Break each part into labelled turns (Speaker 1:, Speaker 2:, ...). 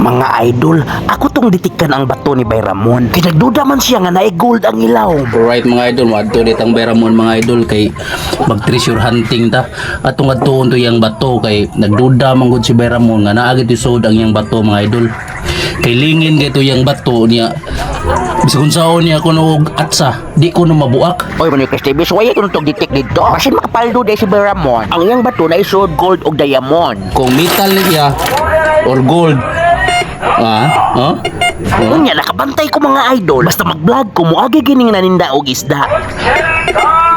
Speaker 1: Mga idol, ako tong ditikan ang bato ni Bayramon. Kinagduda man siya nga naay gold ang ilaw.
Speaker 2: Alright mga idol, maadto dit ang Bayramon mga idol kay mag treasure hunting ta. Atong adtuon to yang bato kay nagduda man gud si Bayramon nga naa gid isod ang yang bato mga idol. Kay lingin gito yang bato niya. Bisag unsaon niya kuno og atsa, di ko no mabuak.
Speaker 1: Oy, man Chris TV, so wala itong ditik dito. Basin makapaldo day si Bayramon. Ang iyang bato na isod gold o diamond.
Speaker 2: Kung metal niya or gold.
Speaker 1: Unya nakabantay ko mga idol. Basta mag-vlog ko mo agi gining naninda og isda.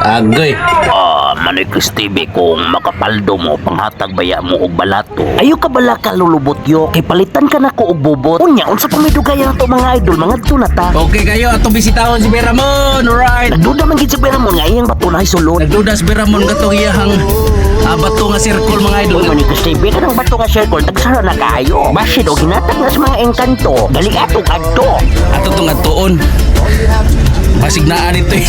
Speaker 2: Agay.
Speaker 1: Manoy Chris TV, kung makapaldo mo panghatag baya mo og balato. Ayo ka bala ka lulubot yo kay palitan ka nako og bubot. Unya unsa pa may dugayan to mga idol, mga tunata.
Speaker 2: Okay kayo, atong bisitahon si Bayramon. Alright.
Speaker 1: Nagduda man gid si Bayramon nga iyang bato na isulod.
Speaker 2: Nagduda si Bayramon katong iyahang bato nga circle mga idol.
Speaker 1: Uy, Manoy Chris TV, kanang bato nga circle tagsara na kayo. Basid og hinatag na sa mga engkanto. Dali atong adto.
Speaker 2: Ato tong atuon. Pasignaan ito eh.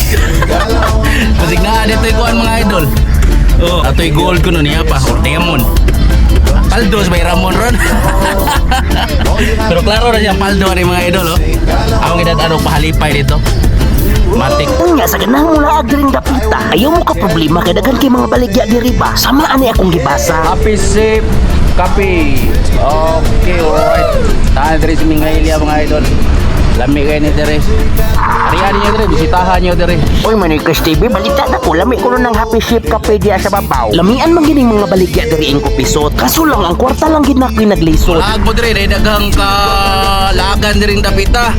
Speaker 2: Pasignaan ito kuan mga idol. Oh, ato'y gold ko nun niya pa. Or diamond. Paldo sa Bayramon ron. Pero klaro na siyang paldo ni mga idol. Oh. Ang edad ano pahalipay dito. Matik.
Speaker 1: Unya sa ganang mula agring dapita. Ayaw mo ka problema kay daghan kay mga baligya diri ba. Sama ani akong gibasa.
Speaker 2: Happy safe. Copy. Okay, alright. Tahan diri sa Minghailya mga idol. Lami kayo ni Dere. Ariyan niyo Dere, bisitahan niyo Dere.
Speaker 1: Oy, Manoy Chris TV, balita na ko. Lami ko nun ng Happy Ship Cafe diya sa babaw. Lamian man gining mga baligya diri ang kupisot. Kaso lang, ang kwarta lang gid na ko'y naglisod.
Speaker 2: Lag mo Dere, daghang ka lagan diring dapita.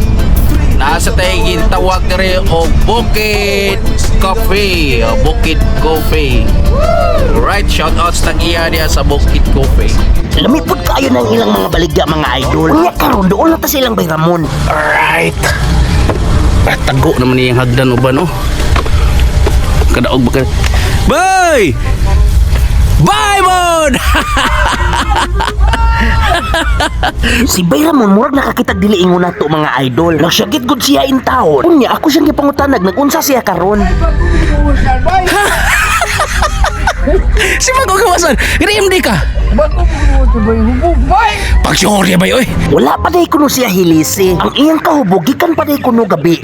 Speaker 2: Nasa tayo gitawag Dere o Bukid Coffee. Bukid Coffee. Right, shoutouts na iya diya sa Bukid Coffee.
Speaker 1: Lami pud kayo ng ilang mga baligya mga idol. Unya karon doon na ta silang Bayramon.
Speaker 2: Alright. Tago naman niyang hagdan uban oh. Kadaog ba ka? Bye! Bye mon!
Speaker 1: Si Bayramon murag nakakitag dili ingon nato mga idol. Nagsagit gud siya in taon. Unya ako siyang gipangutanag nagunsa siya karon.
Speaker 2: Si Magagawasan, RMD ka? Pagsyurya ba yun?
Speaker 1: Wala pa day kuno siya hilisi. Ang iyang kahubog gikan pa day kuno gabi.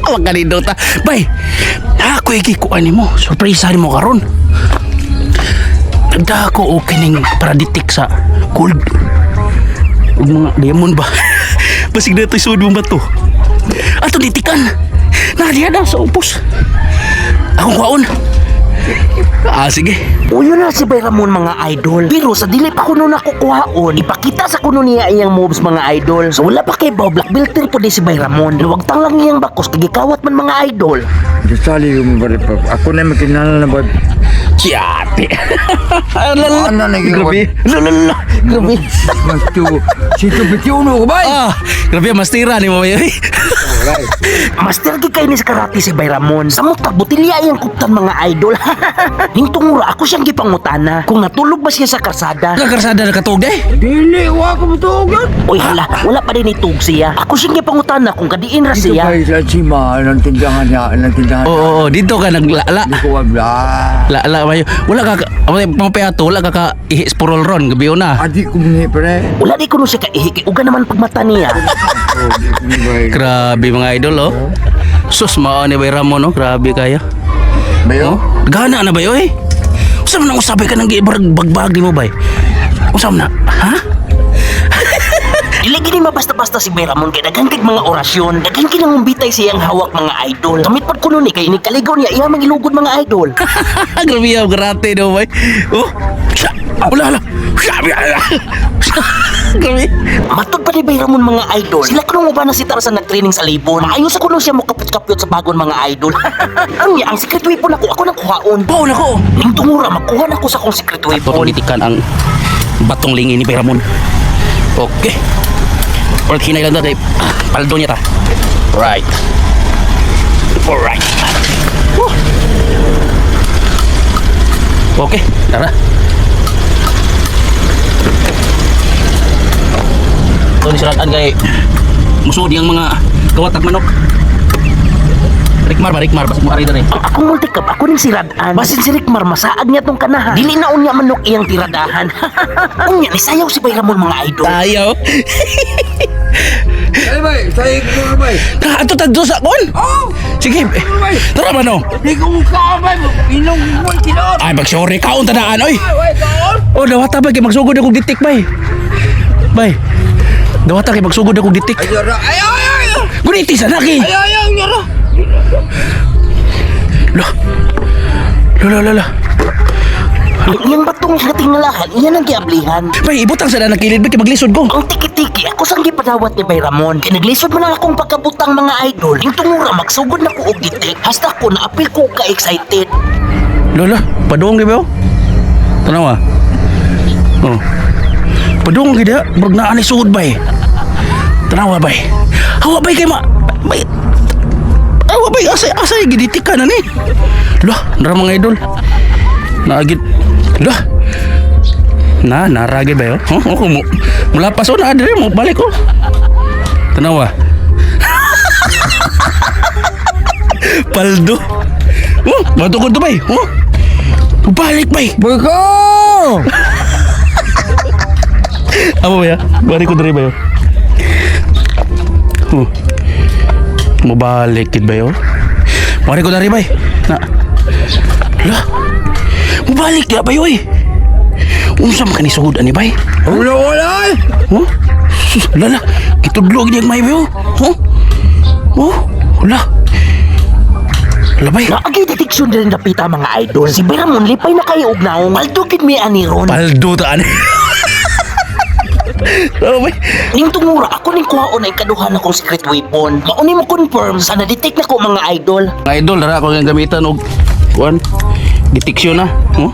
Speaker 2: Awag ka rin ta. Bay, ako ikikuan mo. Surprise mo karon. Nagda ako opening paraditik sa gold. Huwag mga diamond ba? Basig na ito'y suod mong bato. Ato ditikan. Nadiada sa upos. Akong kwaon. Sige.
Speaker 1: Uyo na si Bayramon mga idol. Pero sa dili pa kuno nakukuhaon, ipakita sa kuno niya iyang moves mga idol. So wala pa kay Bob Black Belter po di si Bayramon. Luwagtang lang iyang bakos kagikawat man mga idol.
Speaker 3: Disali yung baripa. Ako na makinala na ba?
Speaker 2: Kiyate.
Speaker 3: Ano na
Speaker 2: Grabe.
Speaker 1: Lalala. Grabe.
Speaker 3: Sito bitiuno ko ba?
Speaker 2: Grabe mas tira ni mo yun.
Speaker 1: Master gid kay ni sa karate si Bayramon. Sa muta botilya iyang kuptan mga idol. Hingtungura ako siyang gipangutana kung natulog ba siya sa karsada.
Speaker 2: Kakarsada na katog eh.
Speaker 3: Dili, wa ko matugan.
Speaker 1: Uy hala, wala pa din itug siya. Ako siyang gipangutana kung kadiin ra
Speaker 3: Dito
Speaker 1: siya.
Speaker 3: kayo sa Sima, ng tindahan niya, ng tindahan.
Speaker 2: Oo, dito ka naglala.
Speaker 3: Hindi ko wabla.
Speaker 2: Lala mayo. Wala ka pamapayato, wala ka ihis porol ron, gabi na.
Speaker 3: Adi ko muni pre.
Speaker 1: Wala di kuno siya kaihiki uga naman pagmata niya.
Speaker 2: Grabe mga idol oh. Sus mao ni Bayramon no, grabe kaya.
Speaker 3: Bayo?
Speaker 2: Gana na ba yo eh? Usam na usabay ka nang gibagbag mo bay. Usam na, ha?
Speaker 1: Dili gini mabasta-basta si Bayramon kay daghan kay mga orasyon. Daghan kinang umbitay siyang hawak mga idol. Kamit pad kuno ni kay ni kaligaw niya iya mangilugod mga idol.
Speaker 2: Grabe yaw, grate no bay. Oh, wala. Grabe.
Speaker 1: Matod pa ni Bayramon mga idol. Sila kuno ba na si Tarzan nagtraining sa Libon. Maayo sa kuno siya mo kapit-kapit sa bagon mga idol. Ang secret weapon ako nang kuhaon.
Speaker 2: Pao na ko.
Speaker 1: Ning tungura makuha na ko sa akong secret weapon.
Speaker 2: Politikan ang batong lingi ni Bayramon. Okay. Or kinailan na tayo. Paldo niya ta. Right. Alright. Okay, tara. Ito ni siratan kay musuod yung mga kawatag manok. Rikmar ba? Rikmar. Basta mo ari dali.
Speaker 1: Ang akong multikap, ako ning siradaan. Basin si Rickmar, masaag niya tong kanahan. Dili na unya manok iyang tiradahan. Unya, nisayaw si Bayramon mga idol.
Speaker 2: Tayo.
Speaker 3: Ay, bay. Sayang ko, bay.
Speaker 2: Ato tadto sa kon.
Speaker 3: Oh!
Speaker 2: Sige. Tara ba no?
Speaker 3: Di ko mukha, bay. Inong mo, kinoon.
Speaker 2: Ay magsorry ka unta daan oy.
Speaker 3: Ay, kaon.
Speaker 2: Oh, dawata ba kay magsugod ako gitik bay. Bay. Dawata kay magsugod ako gitik.
Speaker 3: Ay, yara. Ay, ay, ay.
Speaker 2: Guniti sa naki.
Speaker 3: Ay, ay, ay, yara.
Speaker 2: Lo.
Speaker 1: Iyang batong katingalahan, iyan ang giablihan.
Speaker 2: Bay, ibutang sa na kilid bay kay maglisod ko.
Speaker 1: Ang tiki-tiki, ako sang gipadawat ni Bayramon. Kaya naglisod man ang akong pagkabutang mga idol. Yung tungura, magsugod na ko og gitik. Hasta ko, naapil ko ka-excited.
Speaker 2: Lola, padung di ba? Tanaw ah. Oh. Padung gida, brog na ani sugod bay. Tanaw bay. Hawa bay kay ma. Bay. Hawa bay asay giditik ka na ni. Lah, nara mga idol. Naagid. Lah. Naragid ba yo? Oh, mula paso na adre mo balik ko. Tanaw ah. Paldo. Oh, matukod to bay. Oh. Balik bay.
Speaker 3: Boy ko!
Speaker 2: Apa ba ya? Bari ko dari ba yo? Mabalik kid ba yo? Bari ko dari bay. Na. Lah. Mabalik ya ba yo eh? Unsa man kani sugod ani bay?
Speaker 3: Wala, wala.
Speaker 2: Oh? Sus, lala, kitudlog niya may ba yo? Oh? Oh? Wala. Labay.
Speaker 1: Naagi deteksyon din napita mga idol. Si Bayramon lipay na kayo og naong. Maldugid mi ani ron.
Speaker 2: Paldo ta ani. Labay.
Speaker 1: Ning tungura, ako ning kuhaon ay kaduhan akong secret weapon. Mauni mo confirm sa na-detect na ko mga idol.
Speaker 2: Mga idol, dara ako nga gamitan og kuan. Deteksyon na. Oh?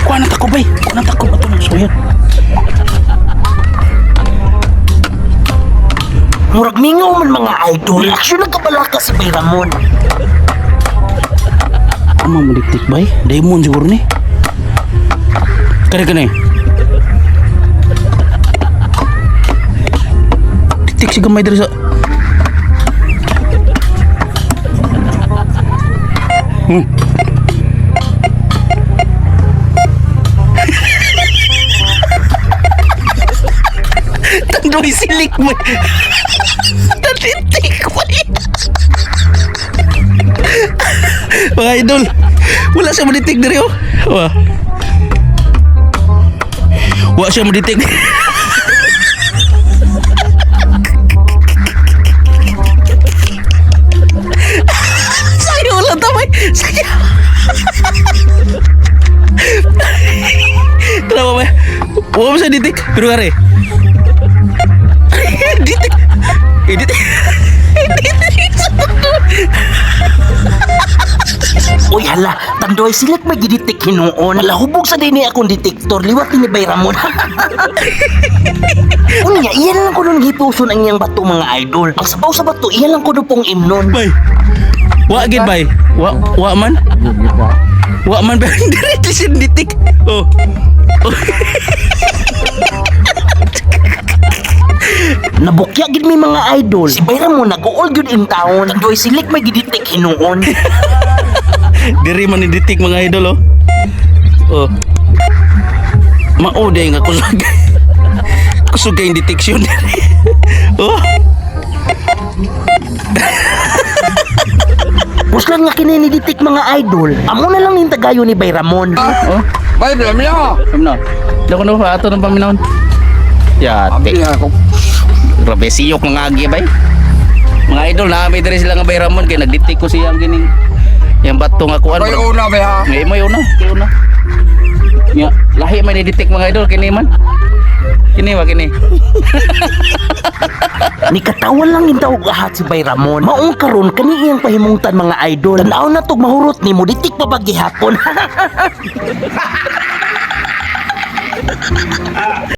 Speaker 2: Kuan na tako bay. Kuan na tako ba to ng suyan?
Speaker 1: Murag mingaw man mga idol. Aksyon nagkabalaka si Bayramon.
Speaker 2: Ama mo diktik bay? Demon siguro ni. Kare kane. Diktik si gamay dari sa. Tandoy silik mo. Taditik mo. Mga idol, wala siya maditik dari oh. Wah. Wala siya maditik. Saya ulang tamay. Saya. Kenapa bay? Wala mo siya ditik. Pero kare. Ditik. Ditik.
Speaker 1: Uy hala, tandoy silik may giditik hinuon. Lahubog sa dini akong detektor, liwat ni Bayramon. Unya, iyan lang ko nun gipuson ang iyang bato mga idol. Ang sabaw sa bato, iyan lang ko nun pong imnon.
Speaker 2: Bay. Wa gid bay. Wa man. Wa man bay. Directly sin ditik. Oh.
Speaker 1: Nabukya gid mi mga idol. Si Bayramon nag-uol gyud in town. Tandoy silik may giditik hinuon.
Speaker 2: Diri man ni ditik mga idol oh. Oh. Mao day nga kusugay. Kusugay yung deteksyon diri. Oh.
Speaker 1: Puslan nga kini ni ditik mga idol. Amo na lang ning tagayo ni Bayramon.
Speaker 2: Oh.
Speaker 3: Bay, bilang niya.
Speaker 2: Ano? Dako no pa ato ng paminaon. Yate.
Speaker 3: Ambil ako.
Speaker 2: Grabe siyok mga agi bay. Mga idol na kami diri sila nga Bayramon kay nagditik ko siyang gining yang bato nga kuan.
Speaker 3: Bay, una ba ya?
Speaker 2: Ngay mo yun na, kay una. Nya, lahi man i-detect mga idol kini man. Kini wa kini.
Speaker 1: Ni katawan lang yung tawag ahat si Bayramon. Maong karon kani iyang pahimungtan mga idol. Tanaw na tog mahurot ni mo ditik pa ba gihapon.